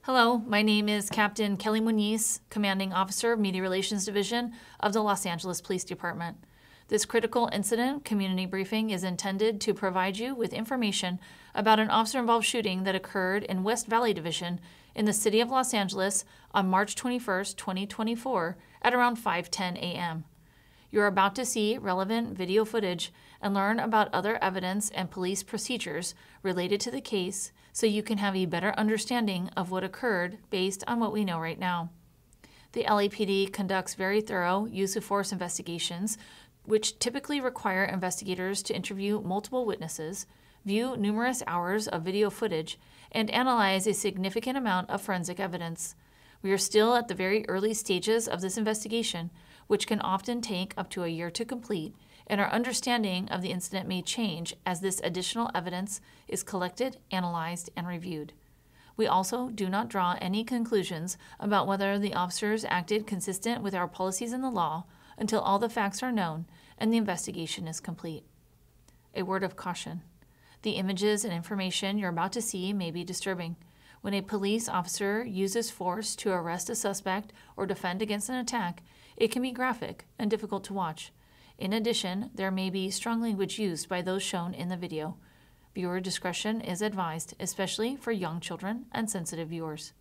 Hello, my name is Captain Kelly Muniz, Commanding Officer of Media Relations Division of the Los Angeles Police Department. This critical incident community briefing is intended to provide you with information about an officer-involved shooting that occurred in West Valley Division in the city of Los Angeles on March 21, 2024 at around 5:10 a.m. You're about to see relevant video footage and learn about other evidence and police procedures related to the case so you can have a better understanding of what occurred based on what we know right now. The LAPD conducts very thorough use of force investigations, which typically require investigators to interview multiple witnesses, view numerous hours of video footage, and analyze a significant amount of forensic evidence. We are still at the very early stages of this investigation, which can often take up to a year to complete, and our understanding of the incident may change as this additional evidence is collected, analyzed, and reviewed. We also do not draw any conclusions about whether the officers acted consistent with our policies and the law until all the facts are known and the investigation is complete. A word of caution. The images and information you're about to see may be disturbing. When a police officer uses force to arrest a suspect or defend against an attack, it can be graphic and difficult to watch. In addition, there may be strong language used by those shown in the video. Viewer discretion is advised, especially for young children and sensitive viewers.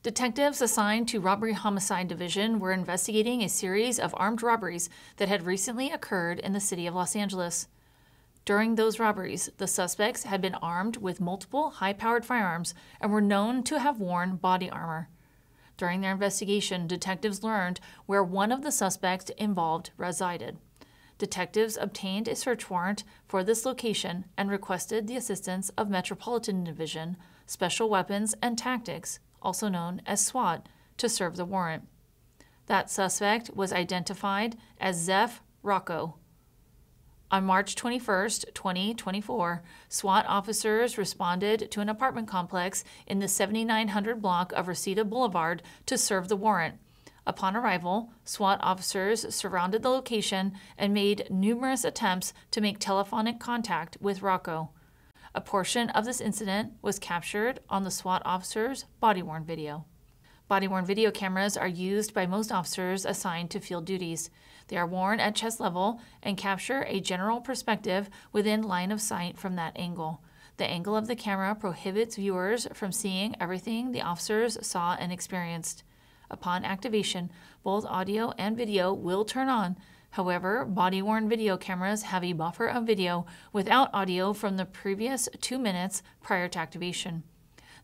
Detectives assigned to Robbery Homicide Division were investigating a series of armed robberies that had recently occurred in the city of Los Angeles. During those robberies, the suspects had been armed with multiple high-powered firearms and were known to have worn body armor. During their investigation, detectives learned where one of the suspects involved resided. Detectives obtained a search warrant for this location and requested the assistance of Metropolitan Division, Special Weapons and Tactics, also known as SWAT, to serve the warrant. That suspect was identified as Zeph Rocco. On March 21, 2024, SWAT officers responded to an apartment complex in the 7900 block of Reseda Boulevard to serve the warrant. Upon arrival, SWAT officers surrounded the location and made numerous attempts to make telephonic contact with Rocco. A portion of this incident was captured on the SWAT officers' body-worn video. Body-worn video cameras are used by most officers assigned to field duties. They are worn at chest level and capture a general perspective within line of sight from that angle. The angle of the camera prohibits viewers from seeing everything the officers saw and experienced. Upon activation, both audio and video will turn on. However, body-worn video cameras have a buffer of video without audio from the previous 2 minutes prior to activation.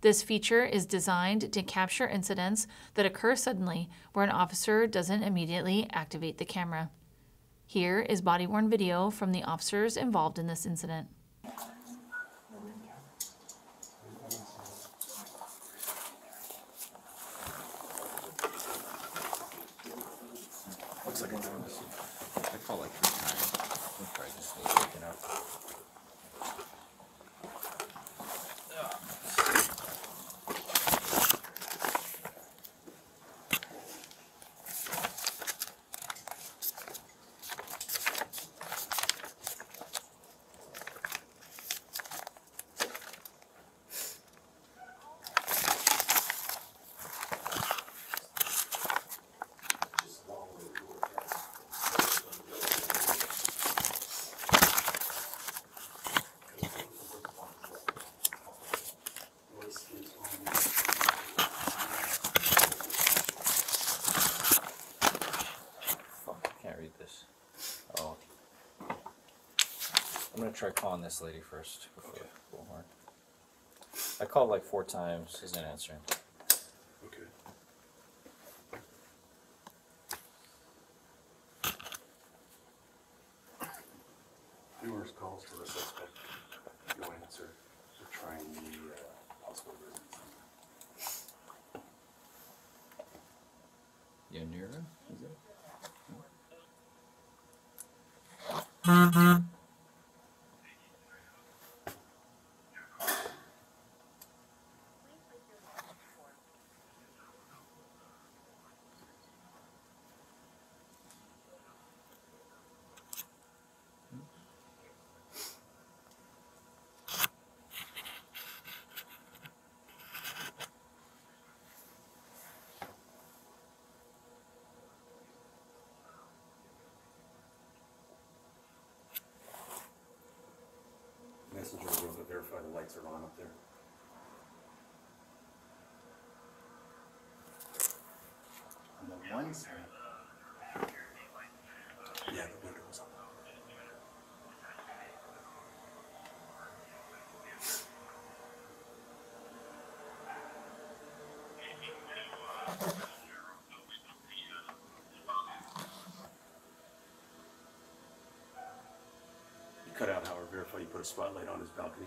This feature is designed to capture incidents that occur suddenly where an officer doesn't immediately activate the camera. Here is body-worn video from the officers involved in this incident. Looks like it's on this. I call like 3 times. We'll probably just need to take it out. Oh. I'm gonna try calling this lady first before bullhorn. I called like 4 times, she's not answering. Okay. Numerous calls to the suspect. No answer. They're trying the possible residence. Yanira, is it? Messenger will to verify the lights are on up there. On the one side. Yeah, the window was on. You cut out, however, verify you put a spotlight on his balcony.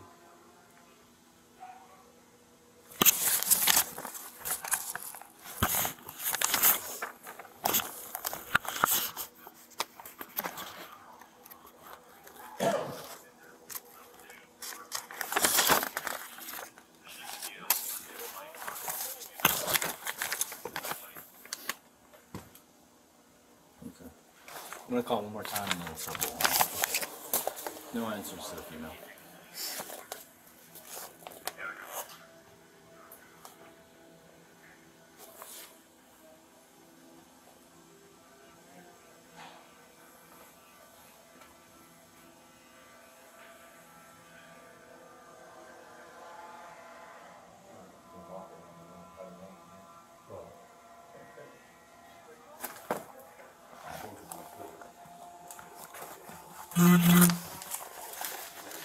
Okay. I'm gonna call one more time and then we'll circle. No answers to the female.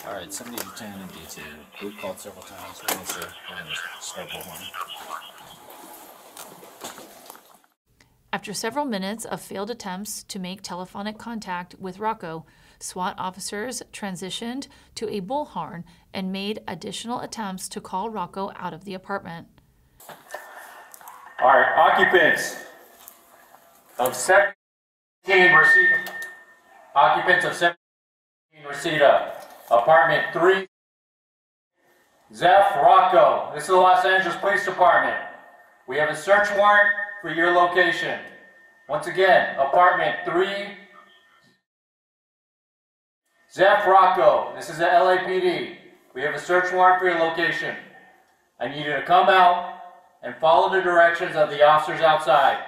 All right, 70 to 10 and D2. We've called several times. We're gonna start bullhorn. After several minutes of failed attempts to make telephonic contact with Rocco, SWAT officers transitioned to a bullhorn and made additional attempts to call Rocco out of the apartment. All right, occupants of 17 Reseda, apartment 3, Zeph Rocco. This is the Los Angeles Police Department. We have a search warrant for your location. Once again, apartment 3, Zeph Rocco. This is the LAPD. We have a search warrant for your location. I need you to come out and follow the directions of the officers outside.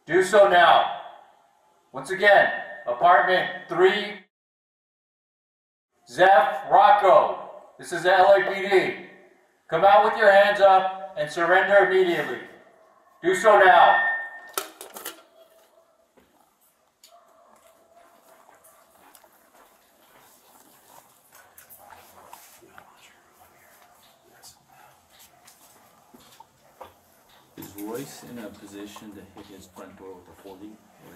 Do so now. Once again, apartment 3, Zeph Rocco. This is the LAPD. Come out with your hands up and surrender immediately. Do so now. Is Royce in a position to hit his front door with a 40? Or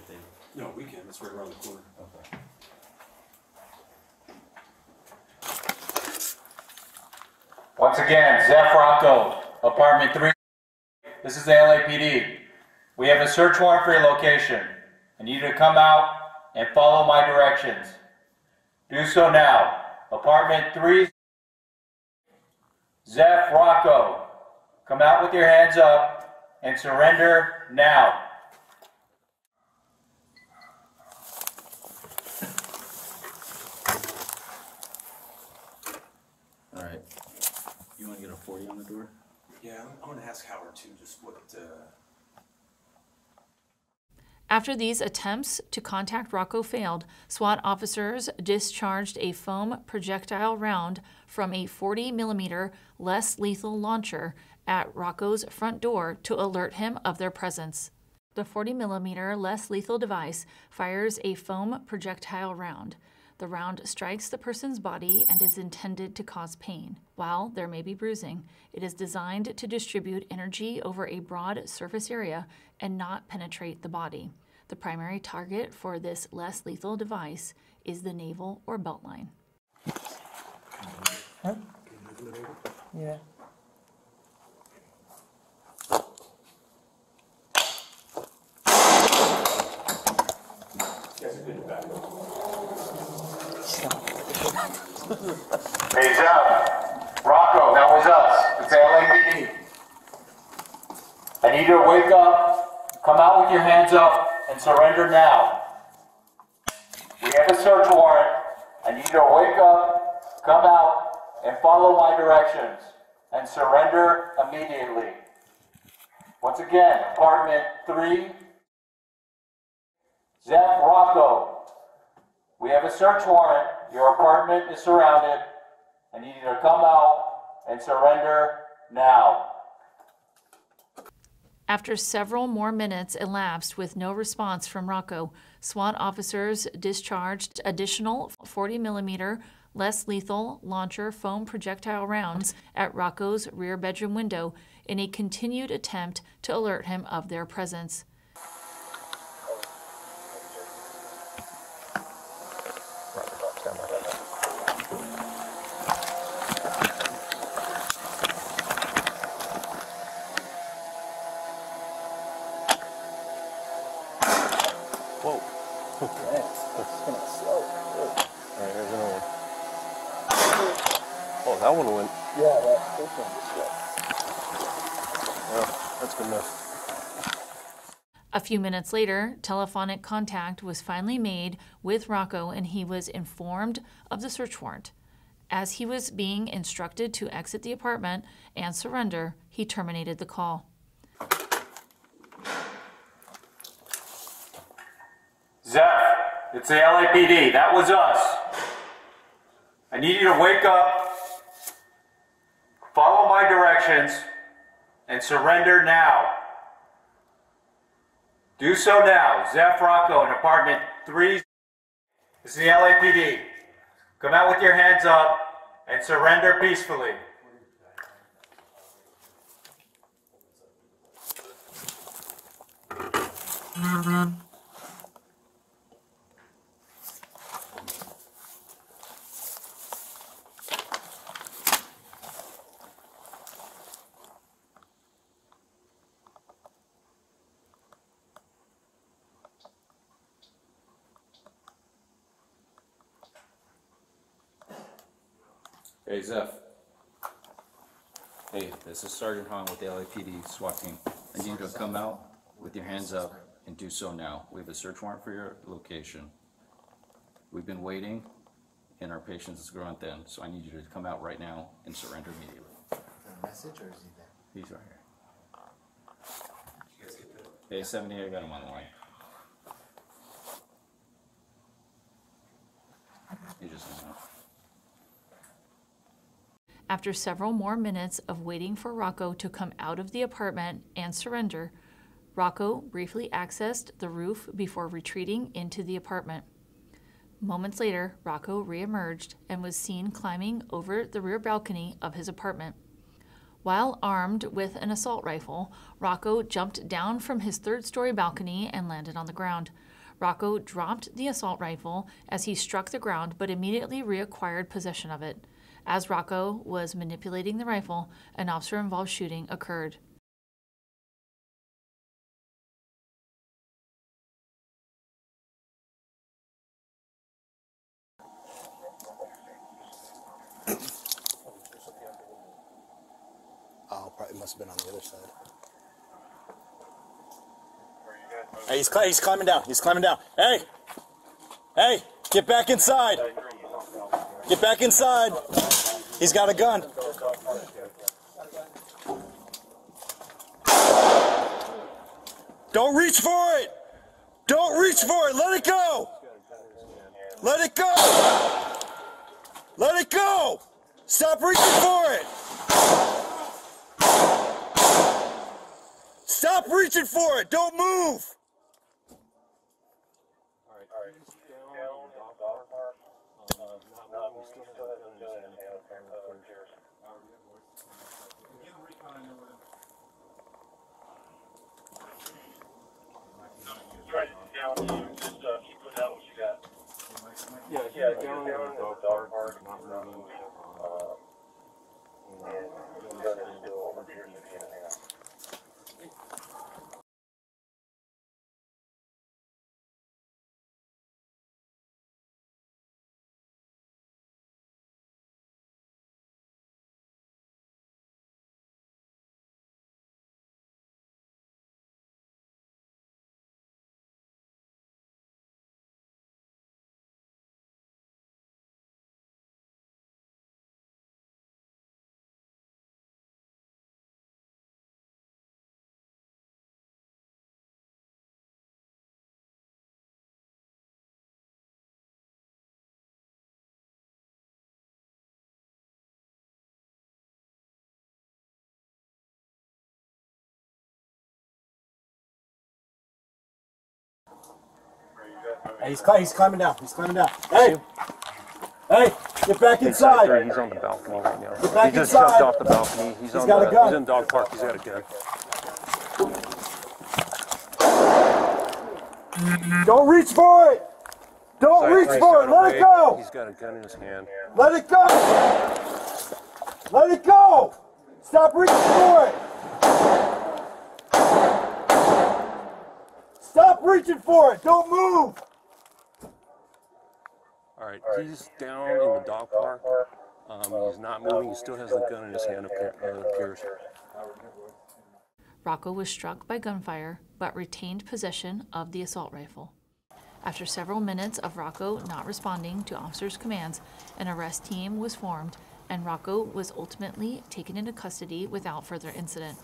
they... No, we can. It's right around the corner. Okay. Once again, Zeph Rocco, apartment 3. This is the LAPD. We have a search warrant for your location. I need you to come out and follow my directions. Do so now. Apartment 3, Zeph Rocco. Come out with your hands up and surrender now. All right. You want to get a 40 on the door? Yeah, I'm going to ask Howard too, just what. After these attempts to contact Rocco failed, SWAT officers discharged a foam projectile round from a 40mm less lethal launcher at Rocco's front door to alert him of their presence. The 40mm less lethal device fires a foam projectile round. The round strikes the person's body and is intended to cause pain. While there may be bruising, it is designed to distribute energy over a broad surface area and not penetrate the body. The primary target for this less lethal device is the navel or belt line. Huh? Yeah. Hey, Zeph. Rocco, that was us. It's LAPD. I need you to wake up, come out with your hands up, and surrender now. We have a search warrant. I need you to wake up, come out, and follow my directions, and surrender immediately. Once again, apartment 3, Zeph Rocco. We have a search warrant. Your apartment is surrounded. I need you to come out and surrender now. After several more minutes elapsed with no response from Rocco, SWAT officers discharged additional 40mm less lethal launcher foam projectile rounds at Rocco's rear bedroom window in a continued attempt to alert him of their presence. Whoa. That's kind of slow. Alright, here's another one. Oh, that one went. Yeah, that first one was slow. Yeah, that's good enough. A few minutes later, telephonic contact was finally made with Rocco and he was informed of the search warrant. As he was being instructed to exit the apartment and surrender, he terminated the call. Zeph, it's the LAPD. That was us. I need you to wake up, follow my directions, and surrender now. Do so now. Zeph Rocco in apartment 3. This is the LAPD. Come out with your hands up and surrender peacefully. Hey, Zeph. Hey, this is Sergeant Hong with the LAPD SWAT team. I need you to come out with your hands up and do so now. We have a search warrant for your location. We've been waiting, and our patience is growing thin, so I need you to come out right now and surrender immediately. A message, or is he there? He's right here. Hey, 78, I got him on the line. He just hung up. After several more minutes of waiting for Rocco to come out of the apartment and surrender, Rocco briefly accessed the roof before retreating into the apartment. Moments later, Rocco reemerged and was seen climbing over the rear balcony of his apartment. While armed with an assault rifle, Rocco jumped down from his third-story balcony and landed on the ground. Rocco dropped the assault rifle as he struck the ground but immediately reacquired possession of it. As Rocco was manipulating the rifle, an officer-involved shooting occurred. Oh, probably must have been on the other side. Hey, he's climbing down. He's climbing down. Hey! Hey! Get back inside! Get back inside! He's got a gun. Don't reach for it! Don't reach for it! Let it go! Let it go! Let it go! Stop reaching for it! Stop reaching for it! Don't move! Yeah, down in the dog park, not moving. Hey, he's climbing down. He's climbing down. Hey! Hey! Get back inside! He's on the balcony right now. Get back he just inside. jumped off the balcony. He's got a gun. He's in dog park. He's got a gun. Don't reach for it! Don't reach for it! Let it go! He's got a gun in his hand. Let it go! Let it go! Stop reaching for it! Stop reaching for it! Don't move! All right, he's down in the dog park. He's not moving. He still has the gun in his hand, it appears. Rocco was struck by gunfire, but retained possession of the assault rifle. After several minutes of Rocco not responding to officers' commands, an arrest team was formed, and Rocco was ultimately taken into custody without further incident.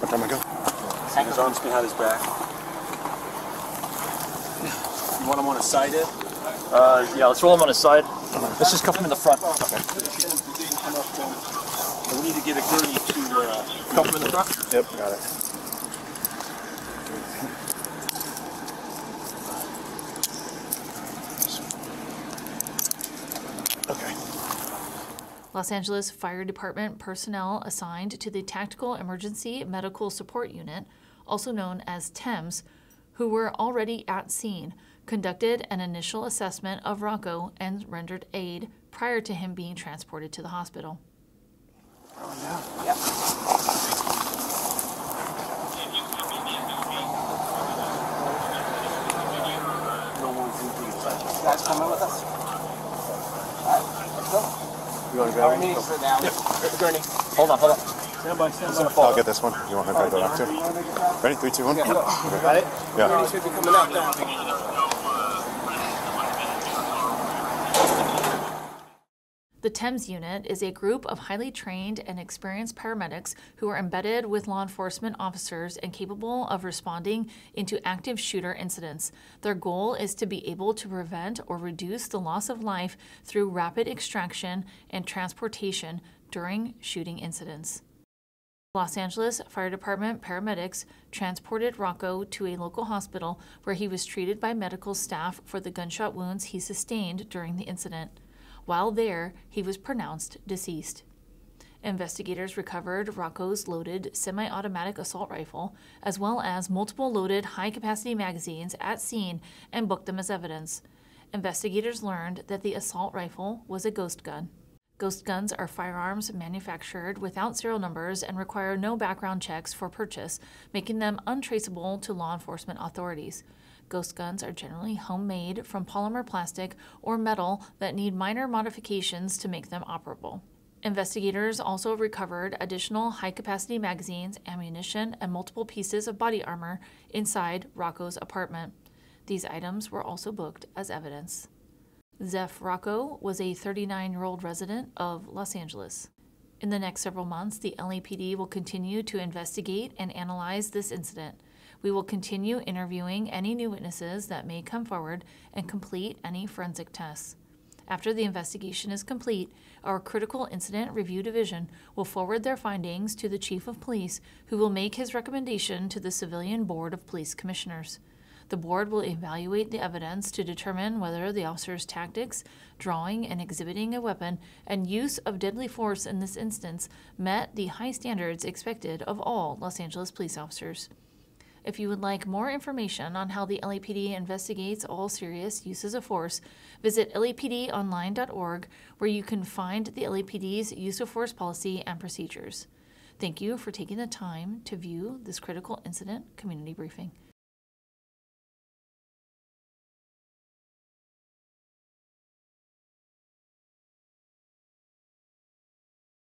What time I go? Hang his arms behind his back. You want him on his side, Ed? Yeah, let's roll him on his side. Let's just cuff him in the front. Okay. We need to get a gurney to cuff him in the front. Yep, got it. Okay. Los Angeles Fire Department personnel assigned to the Tactical Emergency Medical Support Unit, also known as TEMS, who were already at scene, conducted an initial assessment of Rocco and rendered aid prior to him being transported to the hospital. Oh, yeah. Yep. No one's in the You guys coming with us? All right, let's go. You want to grab him? Sit down. Yep. Gurney. Hold on, hold on. Stand by, stand by. I'll get this one. You want to grab that too? Ready? 3, 2, 1. Got it? Yeah. Gurney should be coming out now. The TEMS unit is a group of highly trained and experienced paramedics who are embedded with law enforcement officers and capable of responding into active shooter incidents. Their goal is to be able to prevent or reduce the loss of life through rapid extraction and transportation during shooting incidents. Los Angeles Fire Department paramedics transported Rocco to a local hospital where he was treated by medical staff for the gunshot wounds he sustained during the incident. While there, he was pronounced deceased. Investigators recovered Rocco's loaded semi-automatic assault rifle, as well as multiple loaded high-capacity magazines at scene and booked them as evidence. Investigators learned that the assault rifle was a ghost gun. Ghost guns are firearms manufactured without serial numbers and require no background checks for purchase, making them untraceable to law enforcement authorities. Ghost guns are generally homemade from polymer plastic or metal that need minor modifications to make them operable. Investigators also recovered additional high-capacity magazines, ammunition, and multiple pieces of body armor inside Rocco's apartment. These items were also booked as evidence. Zeph Rocco was a 39-year-old resident of Los Angeles. In the next several months, the LAPD will continue to investigate and analyze this incident. We will continue interviewing any new witnesses that may come forward and complete any forensic tests. After the investigation is complete, our Critical Incident Review Division will forward their findings to the Chief of Police, who will make his recommendation to the Civilian Board of Police Commissioners. The board will evaluate the evidence to determine whether the officer's tactics, drawing and exhibiting a weapon, and use of deadly force in this instance met the high standards expected of all Los Angeles police officers. If you would like more information on how the LAPD investigates all serious uses of force, visit lapdonline.org, where you can find the LAPD's use of force policy and procedures. Thank you for taking the time to view this critical incident community briefing.